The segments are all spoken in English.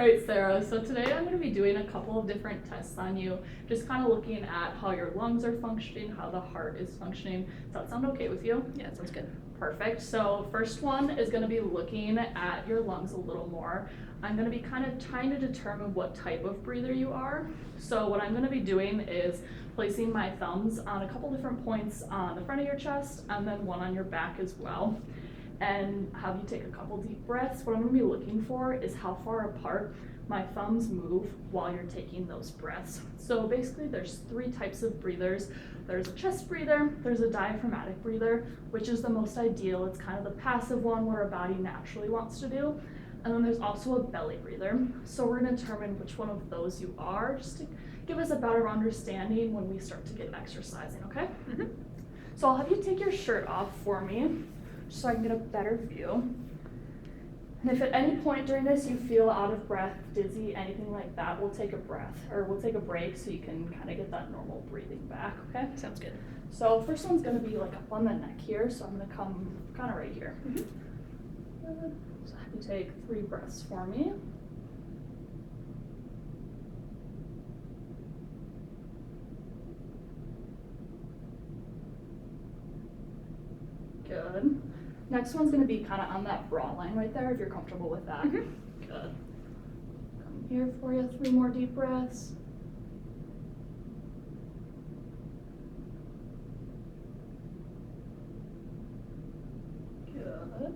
right, Sarah, so today I'm going to be doing a couple of different tests on you, just kind of looking at how your lungs are functioning, how the heart is functioning. Does that sound okay with you? Yeah, sounds good. Perfect. So first one is going to be looking at your lungs a little more. I'm going to be kind of trying to determine what type of breather you are. So what I'm going to be doing is placing my thumbs on a couple different points on the front of your chest and then one on your back as well, and have you take a couple deep breaths. What I'm going to be looking for is how far apart my thumbs move while you're taking those breaths. So basically there's three types of breathers. There's a chest breather, there's a diaphragmatic breather, which is the most ideal. It's kind of the passive one where our body naturally wants to do. And then there's also a belly breather. So we're going to determine which one of those you are, just to give us a better understanding when we start to get exercising, okay? Mm-hmm. So I'll have you take your shirt off for me, so I can get a better view. And if at any point during this you feel out of breath, dizzy, anything like that, we'll take a break so you can kind of get that normal breathing back, okay? Sounds good. So first one's going to be like up on the neck here, so I'm going to come kind of right here. Mm-hmm. Good. So have you take 3 breaths for me. Good. Next one's going to be kind of on that bra line right there, if you're comfortable with that. Mm-hmm. Good. Come here for you, 3 more deep breaths. Good.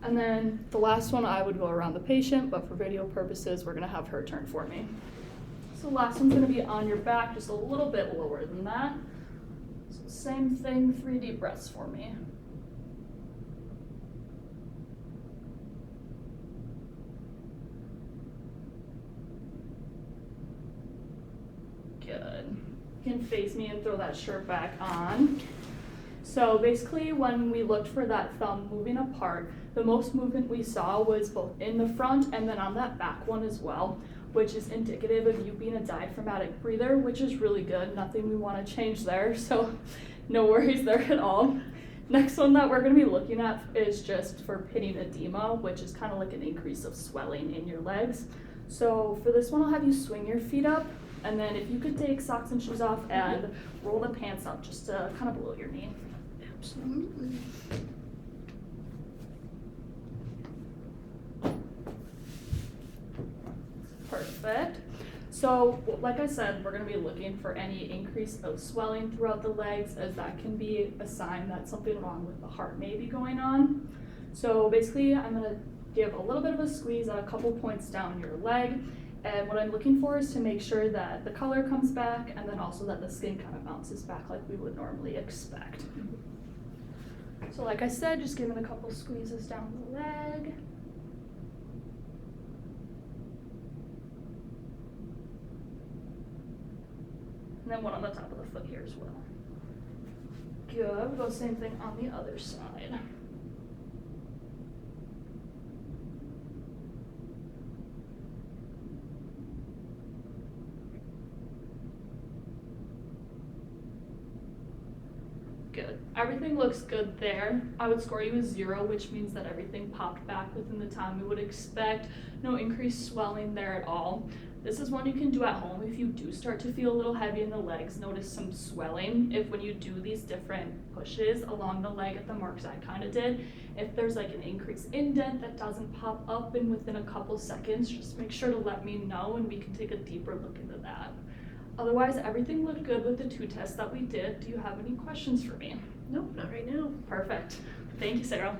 And then the last one, I would go around the patient, but for video purposes, we're going to have her turn for me. So the last one's going to be on your back, just a little bit lower than that. So same thing, 3 deep breaths for me. Good. You can face me and throw that shirt back on. So basically when we looked for that thumb moving apart, the most movement we saw was both in the front and then on that back one as well, which is indicative of you being a diaphragmatic breather, which is really good. Nothing we want to change there, so no worries there at all. Next one that we're going to be looking at is just for pitting edema, which is kind of like an increase of swelling in your legs. So for this one, I'll have you swing your feet up, and then if you could take socks and shoes off and roll the pants up just to kind of below your knee. Absolutely. Perfect. So like I said, we're going to be looking for any increase of swelling throughout the legs, as that can be a sign that something wrong with the heart may be going on. So basically I'm going to give a little bit of a squeeze at a couple points down your leg, and what I'm looking for is to make sure that the color comes back and then also that the skin kind of bounces back like we would normally expect. So like I said, just giving a couple squeezes down the leg. And then one on the top of the foot here as well. Good. We'll go same thing on the other side. Good. Everything looks good there. I would score you a 0, which means that everything popped back within the time we would expect. No increased swelling there at all. This is one you can do at home if you do start to feel a little heavy in the legs, notice some swelling. If when you do these different pushes along the leg at the marks I kind of did, if there's like an increased indent that doesn't pop up in within a couple seconds, just make sure to let me know and we can take a deeper look into that. Otherwise, everything looked good with the 2 tests that we did. Do you have any questions for me? Nope, not right now. Perfect. Thank you, Sarah.